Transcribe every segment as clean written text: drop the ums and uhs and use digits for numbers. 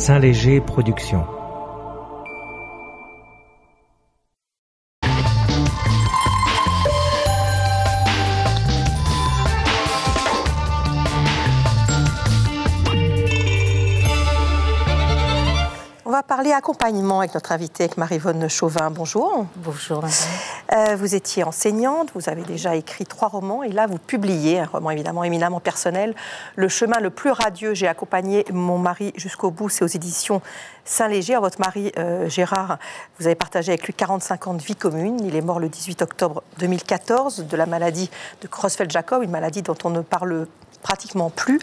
Saint-Léger Productions. On va parler accompagnement avec notre invitée, avec Marie-Vonne Chauvin. Bonjour. Bonjour, madame. Vous étiez enseignante, vous avez déjà écrit 3 romans et là vous publiez un roman évidemment éminemment personnel, Le chemin le plus radieux. J'ai accompagné mon mari jusqu'au bout, c'est aux éditions Saint-Léger. Votre mari Gérard, vous avez partagé avec lui 45 ans de vie commune. Il est mort le 18 octobre 2014 de la maladie de Creutzfeldt-Jakob, une maladie dont on ne parle pratiquement plus.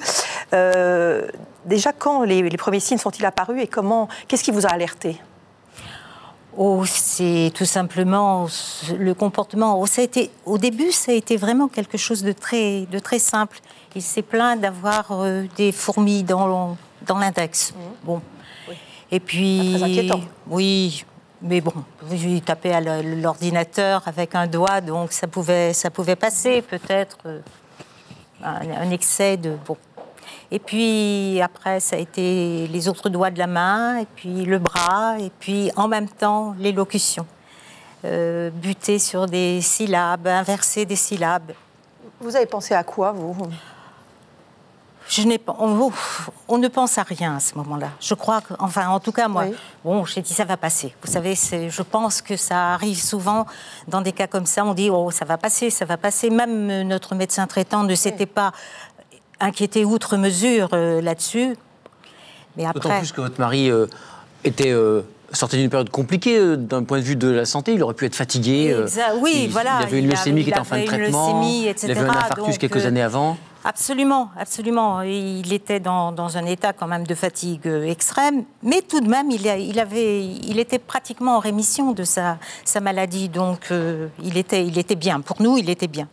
Déjà, quand les premiers signes sont-ils apparus et qu'est-ce qui vous a alerté ? C'est tout simplement le comportement. Au début, ça a été vraiment quelque chose de très simple. Il s'est plaint d'avoir des fourmis dans l'index. Bon. Oui. Et puis, pas très inquiétant. Oui, mais bon, il tapait à l'ordinateur avec un doigt, donc ça pouvait passer, peut-être un excès de... Bon. Et puis après, ça a été les autres doigts de la main, et puis le bras, et puis en même temps, l'élocution. Buter sur des syllabes, inverser des syllabes. Vous avez pensé à quoi, vous ? On ne pense à rien à ce moment-là. Je crois que, enfin, en tout cas, moi, oui. Bon, j'ai dit, ça va passer. Vous savez, je pense que ça arrive souvent dans des cas comme ça. On dit, oh, ça va passer, ça va passer. Même notre médecin traitant ne s'était pas inquiété outre mesure là-dessus. Mais après... D'autant plus que votre mari était sorti d'une période compliquée d'un point de vue de la santé. Il aurait pu être fatigué. Oui, voilà. Il avait une leucémie qui était en fin de traitement. Il avait un infarctus quelques années avant. Absolument, absolument. Il était dans un état quand même de fatigue extrême, mais tout de même, il était pratiquement en rémission de sa maladie. Donc, il était bien. Pour nous, il était bien.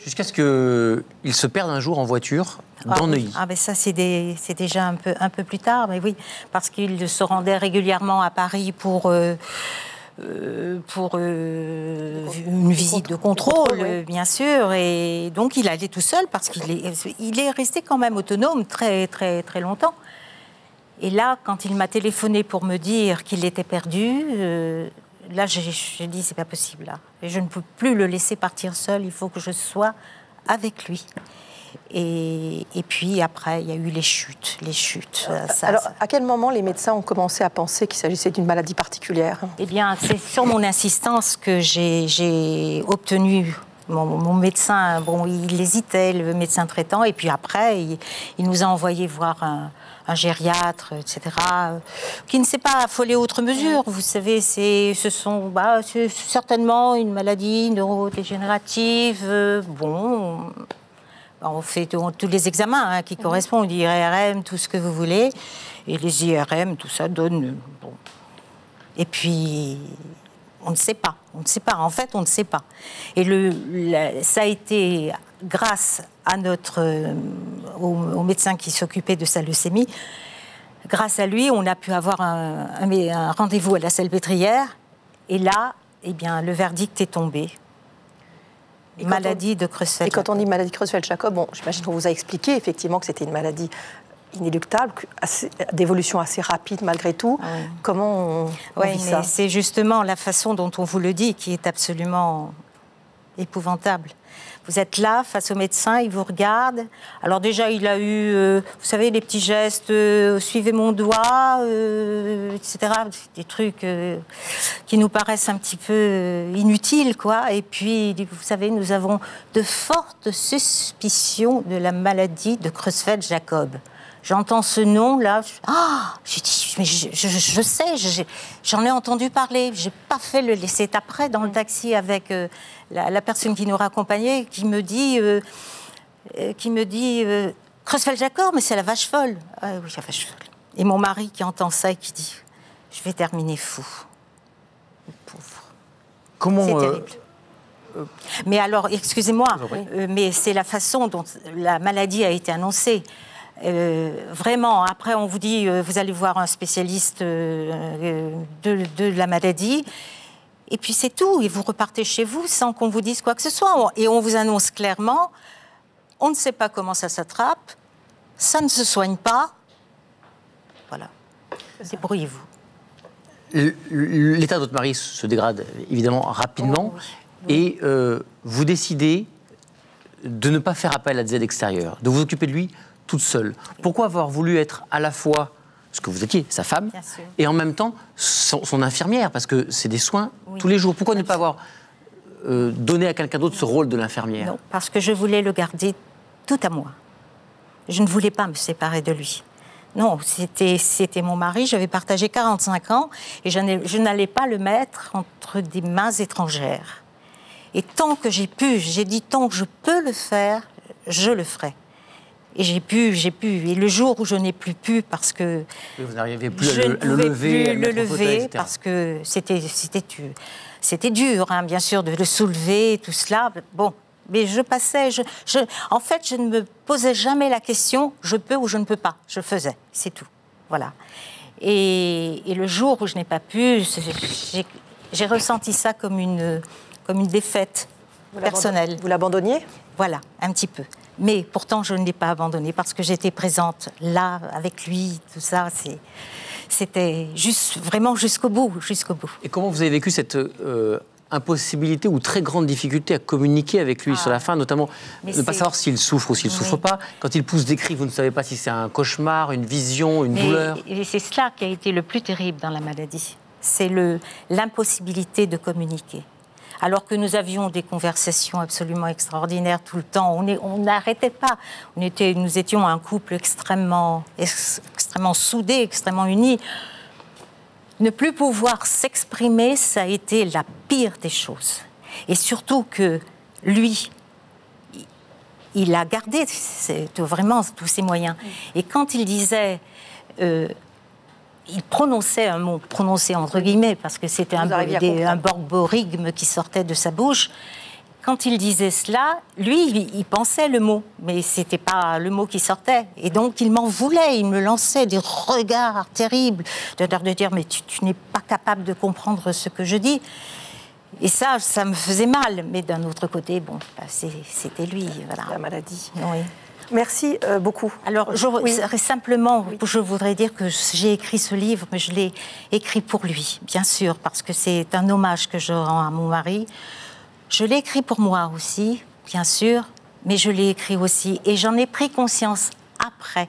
Jusqu'à ce qu'il se perde un jour en voiture dans Neuilly. Ah ben ça, c'est déjà un peu plus tard, mais oui, parce qu'il se rendait régulièrement à Paris pour une visite de contrôle, oui. Bien sûr, et donc il allait tout seul parce qu'il est resté quand même autonome très, très, très longtemps. Et là, quand il m'a téléphoné pour me dire qu'il était perdu... Là, j'ai dit, c'est pas possible, là. Et je ne peux plus le laisser partir seul, il faut que je sois avec lui. Et puis, après, il y a eu les chutes. Alors, à quel moment les médecins ont commencé à penser qu'il s'agissait d'une maladie particulière ? Eh bien, c'est sur mon insistance que j'ai obtenu... Mon médecin, bon, il hésitait, le médecin traitant, et puis après, il nous a envoyé voir un gériatre, etc., qui ne s'est pas affolé outre mesure. Vous savez, c'est certainement une maladie neurodégénérative. On fait tous les examens qui correspondent, l'IRM, tout ce que vous voulez, et les IRM, tout ça donne... Bon. Et puis... On ne sait pas. En fait, on ne sait pas. Et ça a été grâce à au médecin qui s'occupait de sa leucémie. Grâce à lui, on a pu avoir un rendez-vous à la Salpêtrière. Et là, eh bien, le verdict est tombé. Maladie de Creutzfeldt-Jakob. Et quand on dit maladie de Creutzfeldt-Jakob, bon, j'imagine qu'on vous a expliqué effectivement que c'était une maladie inéluctable, d'évolution assez rapide malgré tout. Oui. Comment on vit ça ? C'est justement la façon dont on vous le dit qui est absolument épouvantable. Vous êtes là, face au médecin, il vous regarde. Alors déjà, il a eu, vous savez, les petits gestes, suivez mon doigt, etc. Des trucs qui nous paraissent un petit peu inutiles, quoi. Et puis, vous savez, nous avons de fortes suspicions de la maladie de Creutzfeldt-Jakob. J'entends ce nom-là, j'ai dit, mais je sais, j'en ai entendu parler, j'ai pas fait le... C'est après, dans le taxi, avec la personne qui nous raccompagnait, qui me dit Creutzfeldt-Jakob, mais c'est la vache folle. Ah, oui, la vache folle. Et mon mari qui entend ça et qui dit, je vais terminer fou. Le pauvre. Comment... C'est terrible. Mais alors, excusez-moi, mais c'est la façon dont la maladie a été annoncée. Vraiment, après on vous dit vous allez voir un spécialiste de la maladie et puis c'est tout, et vous repartez chez vous sans qu'on vous dise quoi que ce soit, et on vous annonce clairement on ne sait pas comment ça s'attrape, ça ne se soigne pas, voilà. Débrouillez-vous. L'état de votre mari se dégrade évidemment rapidement et vous décidez de ne pas faire appel à des aides extérieures, de vous occuper de lui toute seule. Pourquoi avoir voulu être à la fois ce que vous étiez, sa femme, et en même temps son infirmière, parce que c'est des soins tous les jours. Pourquoi ne pas avoir donné à quelqu'un d'autre ce rôle de l'infirmière? Non, parce que je voulais le garder tout à moi. Je ne voulais pas me séparer de lui. Non, c'était mon mari, j'avais partagé 45 ans et je n'allais pas le mettre entre des mains étrangères. Et tant que j'ai dit tant que je peux le faire, je le ferai. Et j'ai pu. Et le jour où je n'ai plus pu, parce que vous n'arriviez plus je ne pouvais plus le lever, fauteuil, parce que c'était dur, hein, bien sûr, de le soulever, tout cela. Bon, mais je passais. En fait, je ne me posais jamais la question, je peux ou je ne peux pas. Je faisais, c'est tout. Voilà. Et le jour où je n'ai pas pu, j'ai ressenti ça comme une défaite personnelle. Vous l'abandonniez ? Voilà, un petit peu. Mais pourtant, je ne l'ai pas abandonné parce que j'étais présente là, avec lui, tout ça. C'était vraiment jusqu'au bout, jusqu'au bout. Et comment vous avez vécu cette impossibilité ou très grande difficulté à communiquer avec lui sur la fin, notamment ne pas savoir s'il souffre ou s'il ne souffre pas? Quand il pousse des cris, vous ne savez pas si c'est un cauchemar, une vision, une douleur. Et c'est cela qui a été le plus terrible dans la maladie. C'est l'impossibilité de communiquer. Alors que nous avions des conversations absolument extraordinaires tout le temps. On n'arrêtait pas. Nous étions un couple extrêmement soudé, extrêmement uni. Ne plus pouvoir s'exprimer, ça a été la pire des choses. Et surtout que lui, il a gardé vraiment tous ses moyens. Et quand il disait... il prononçait un mot, prononcé entre guillemets, parce que c'était un borborigme qui sortait de sa bouche. Quand il disait cela, lui, il pensait le mot, mais ce n'était pas le mot qui sortait. Et donc, il m'en voulait, il me lançait des regards terribles, de dire, mais tu n'es pas capable de comprendre ce que je dis. Et ça me faisait mal. Mais d'un autre côté, bon, c'était lui. Voilà. La maladie. Oui. Merci beaucoup. Alors, simplement, je voudrais dire que j'ai écrit ce livre, mais je l'ai écrit pour lui, bien sûr, parce que c'est un hommage que je rends à mon mari. Je l'ai écrit pour moi aussi, bien sûr, mais je l'ai écrit aussi. Et j'en ai pris conscience après.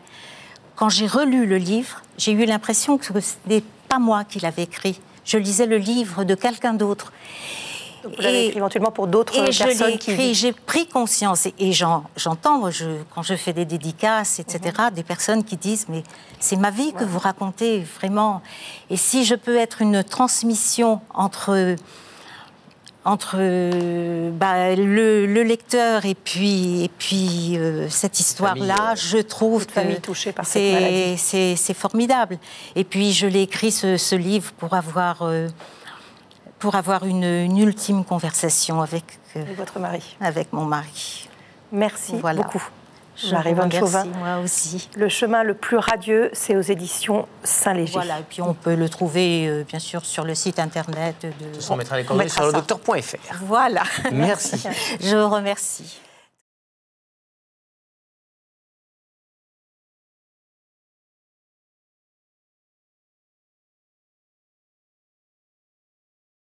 Quand j'ai relu le livre, j'ai eu l'impression que ce n'est pas moi qui l'avais écrit. Je lisais le livre de quelqu'un d'autre. Donc vous l'avez écrit éventuellement pour d'autres personnes qui... J'ai pris conscience, et j'entends, quand je fais des dédicaces, etc., des personnes qui disent, mais c'est ma vie que vous racontez, vraiment. Et si je peux être une transmission entre le lecteur et puis cette histoire-là, je trouve que c'est formidable. Et puis je l'ai écrit, ce livre, pour avoir une ultime conversation avec votre mari. Avec mon mari. Merci beaucoup. Marie-Vonne Chauvin. Moi aussi. Le chemin le plus radieux, c'est aux éditions Saint-Léger. Voilà, et puis on peut le trouver, bien sûr, sur le site internet. On mettra les coordonnées sur ledocteur.fr. Voilà. Merci. Je vous remercie.